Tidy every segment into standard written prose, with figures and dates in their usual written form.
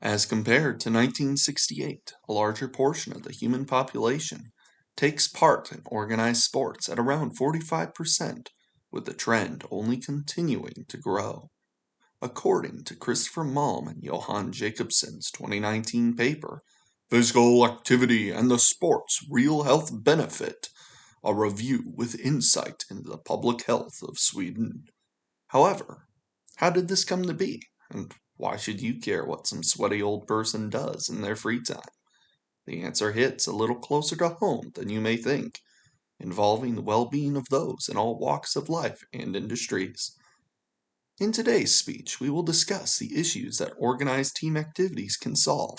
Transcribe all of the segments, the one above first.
As compared to 1968, a larger portion of the human population takes part in organized sports at around 45%, with the trend only continuing to grow. According to Christopher Malm and Johan Jacobson's 2019 paper, Physical Activity and the Sport's Real Health Benefit, a review with insight into the public health of Sweden. However, how did this come to be? And why should you care what some sweaty old person does in their free time? The answer hits a little closer to home than you may think, involving the well-being of those in all walks of life and industries. In today's speech, we will discuss the issues that organized team activities can solve,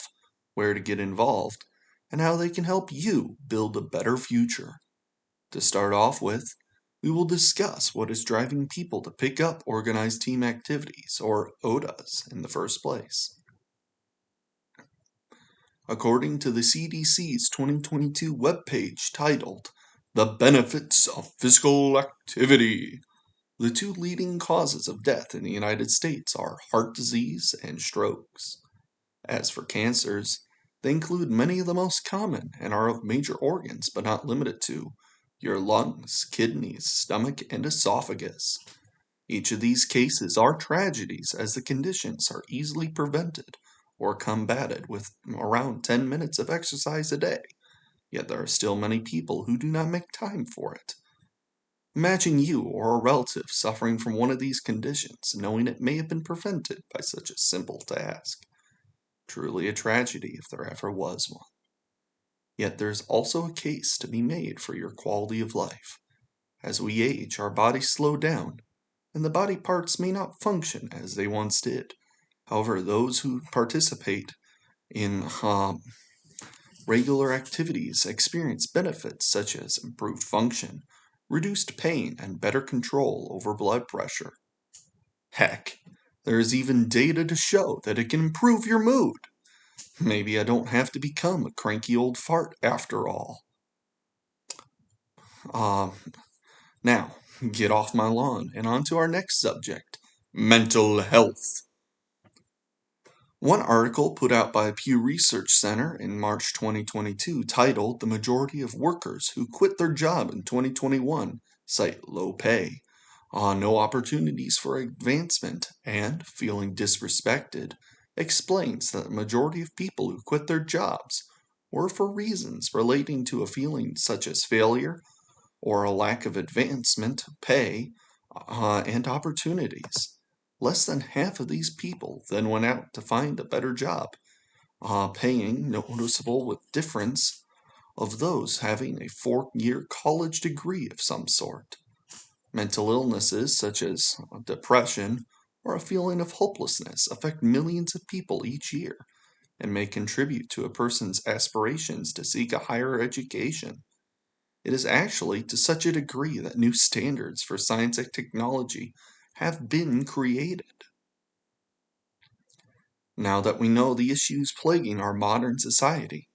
where to get involved, and how they can help you build a better future. To start off with, we will discuss what is driving people to pick up organized team activities, or OTAs, in the first place. According to the CDC's 2022 webpage titled, The Benefits of Physical Activity, the two leading causes of death in the United States are heart disease and strokes. As for cancers, they include many of the most common and are of major organs but not limited to your lungs, kidneys, stomach, and esophagus. Each of these cases are tragedies as the conditions are easily prevented or combated with around 10 minutes of exercise a day, yet there are still many people who do not make time for it. Imagine you or a relative suffering from one of these conditions, knowing it may have been prevented by such a simple task. Truly a tragedy if there ever was one. Yet there's also a case to be made for your quality of life. As we age, our bodies slow down, and the body parts may not function as they once did. However, those who participate in regular activities experience benefits such as improved function, reduced pain, and better control over blood pressure. Heck, there is even data to show that it can improve your mood. Maybe I don't have to become a cranky old fart after all. Now, get off my lawn and on to our next subject, mental health. One article put out by Pew Research Center in March 2022 titled The Majority of Workers Who Quit Their Job in 2021 Cite Low Pay, No Opportunities for Advancement, and Feeling Disrespected, explains that the majority of people who quit their jobs were for reasons relating to a feeling such as failure or a lack of advancement, pay, and opportunities. Less than half of these people then went out to find a better job, paying noticeable with difference of those having a 4-year college degree of some sort. Mental illnesses such as depression or a feeling of hopelessness affect millions of people each year and may contribute to a person's aspirations to seek a higher education. It is actually to such a degree that new standards for science and technology have been created. Now that we know the issues plaguing our modern society,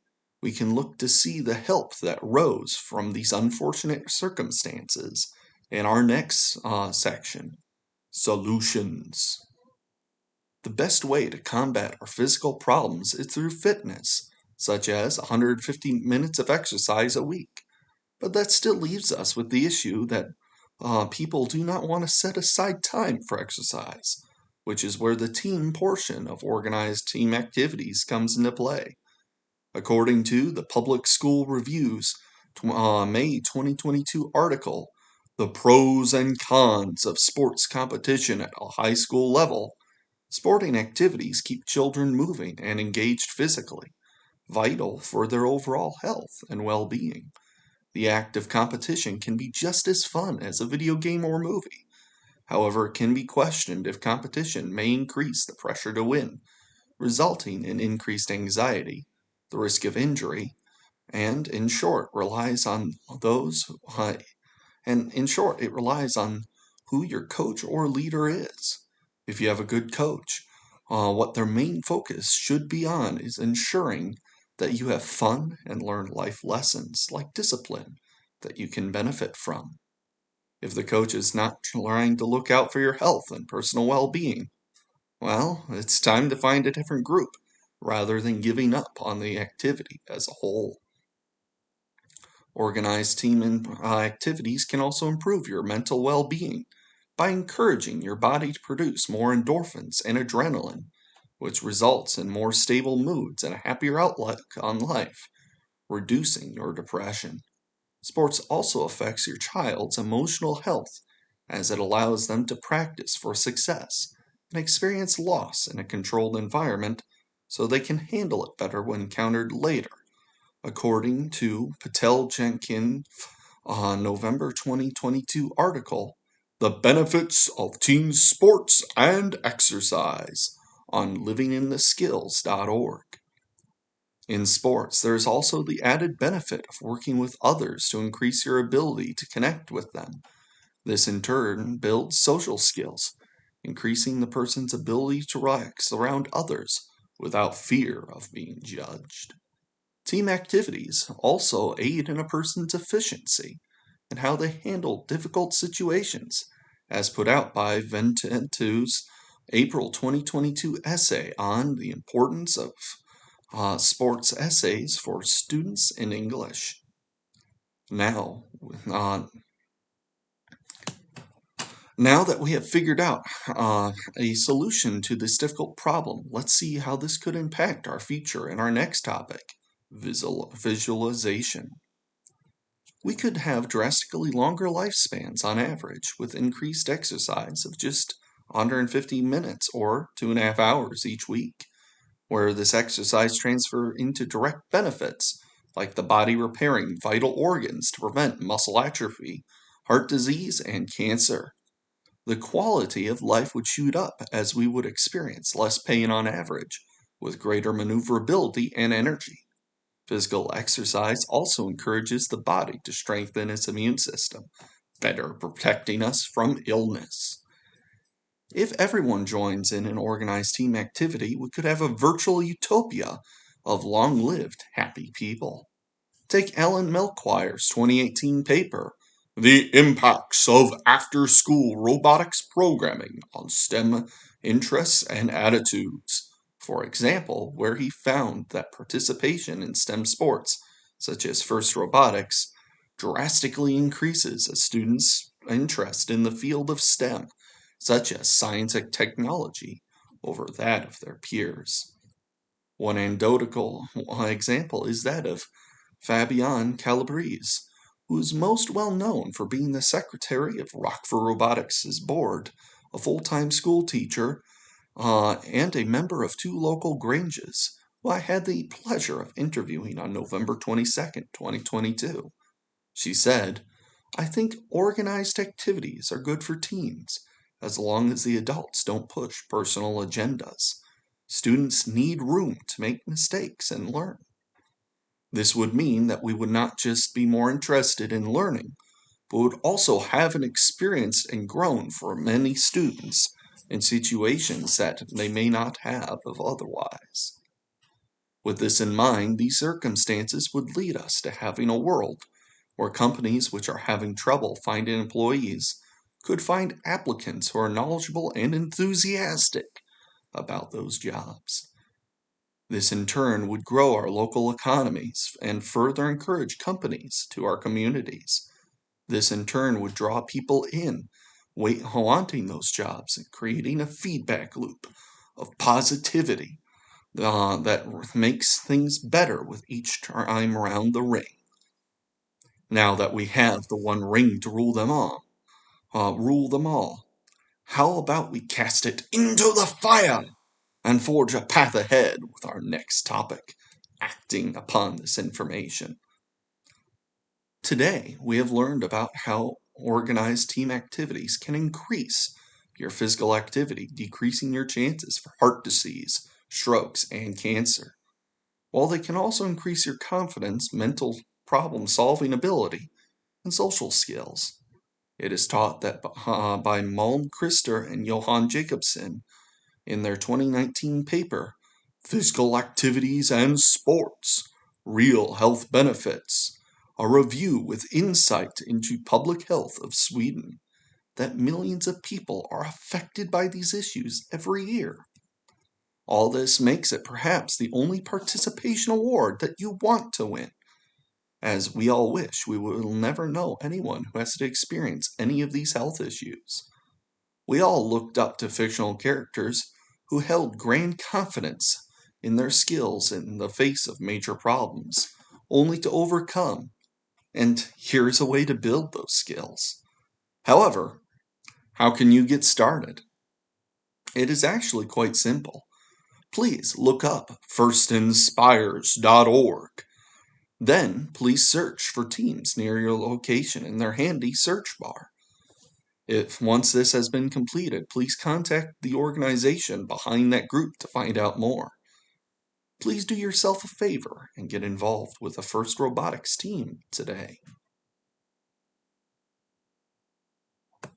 we can look to see the help that rose from these unfortunate circumstances in our next section, solutions. The best way to combat our physical problems is through fitness, such as 150 minutes of exercise a week. But that still leaves us with the issue that people do not want to set aside time for exercise, which is where the team portion of organized team activities comes into play. According to the Public School Review's May 2022 article, The Pros and Cons of Sports Competition at a High School Level, sporting activities keep children moving and engaged physically, vital for their overall health and well-being. The act of competition can be just as fun as a video game or movie. However, it can be questioned if competition may increase the pressure to win, resulting in increased anxiety, the risk of injury, and in short, it relies on who your coach or leader is. If you have a good coach, what their main focus should be on is ensuring that you have fun and learn life lessons like discipline that you can benefit from. If the coach is not trying to look out for your health and personal well-being, well, it's time to find a different group rather than giving up on the activity as a whole. Organized team activities can also improve your mental well-being by encouraging your body to produce more endorphins and adrenaline, which results in more stable moods and a happier outlook on life, reducing your depression. Sports also affects your child's emotional health as it allows them to practice for success and experience loss in a controlled environment so they can handle it better when encountered later, according to Patel Jenkin on November 2022 article, The Benefits of Team Sports and Exercise on livingintheskills.org. In sports, there is also the added benefit of working with others to increase your ability to connect with them. This in turn builds social skills, increasing the person's ability to relax around others without fear of being judged. Team activities also aid in a person's efficiency and how they handle difficult situations, as put out by Vententu's April 2022 essay on the importance of sports essays for students in English. Now, now that we have figured out a solution to this difficult problem, let's see how this could impact our future in our next topic, visualization. We could have drastically longer lifespans on average with increased exercise of just 150 minutes or 2.5 hours each week, where this exercise transfer into direct benefits like the body repairing vital organs to prevent muscle atrophy, heart disease, and cancer. The quality of life would shoot up as we would experience less pain on average, with greater maneuverability and energy. Physical exercise also encourages the body to strengthen its immune system, better protecting us from illness. If everyone joins in an organized team activity, we could have a virtual utopia of long-lived happy people. Take Alan Melchior's 2018 paper, The Impacts of After-School Robotics Programming on STEM Interests and Attitudes, for example, where he found that participation in STEM sports, such as FIRST Robotics, drastically increases a student's interest in the field of STEM, such as science and technology, over that of their peers. One anecdotal example is that of Fabienne Calabrese, who is most well known for being the secretary of Rockford Robotics Board, a full-time school teacher, and a member of 2 local Granges, who I had the pleasure of interviewing on November 22nd, 2022. She said, "I think organized activities are good for teens, as long as the adults don't push personal agendas. Students need room to make mistakes and learn." This would mean that we would not just be more interested in learning, but would also have an experience and grown for many students in situations that they may not have of otherwise. With this in mind, these circumstances would lead us to having a world where companies which are having trouble finding employees could find applicants who are knowledgeable and enthusiastic about those jobs. This in turn would grow our local economies and further encourage companies to our communities. This in turn would draw people in, wanting those jobs and creating a feedback loop of positivity that makes things better with each time around the ring. Now that we have the one ring to rule them all, how about we cast it into the fire and forge a path ahead with our next topic, acting upon this information. Today, we have learned about how organized team activities can increase your physical activity, decreasing your chances for heart disease, strokes, and cancer. While they can also increase your confidence, mental problem-solving ability, and social skills. It is taught that by Malm Christer and Johan Jacobsen in their 2019 paper, Physical Activities and Sports, Real Health Benefits, a review with insight into public health of Sweden, that millions of people are affected by these issues every year. All this makes it perhaps the only participation award that you want to win, as we all wish we will never know anyone who has to experience any of these health issues. We all looked up to fictional characters who held grand confidence in their skills in the face of major problems, only to overcome, and here's a way to build those skills. However, how can you get started? It is actually quite simple. Please look up firstinspires.org. Then, please search for teams near your location in their handy search bar. If once this has been completed, please contact the organization behind that group to find out more. Please do yourself a favor and get involved with the First Robotics team today.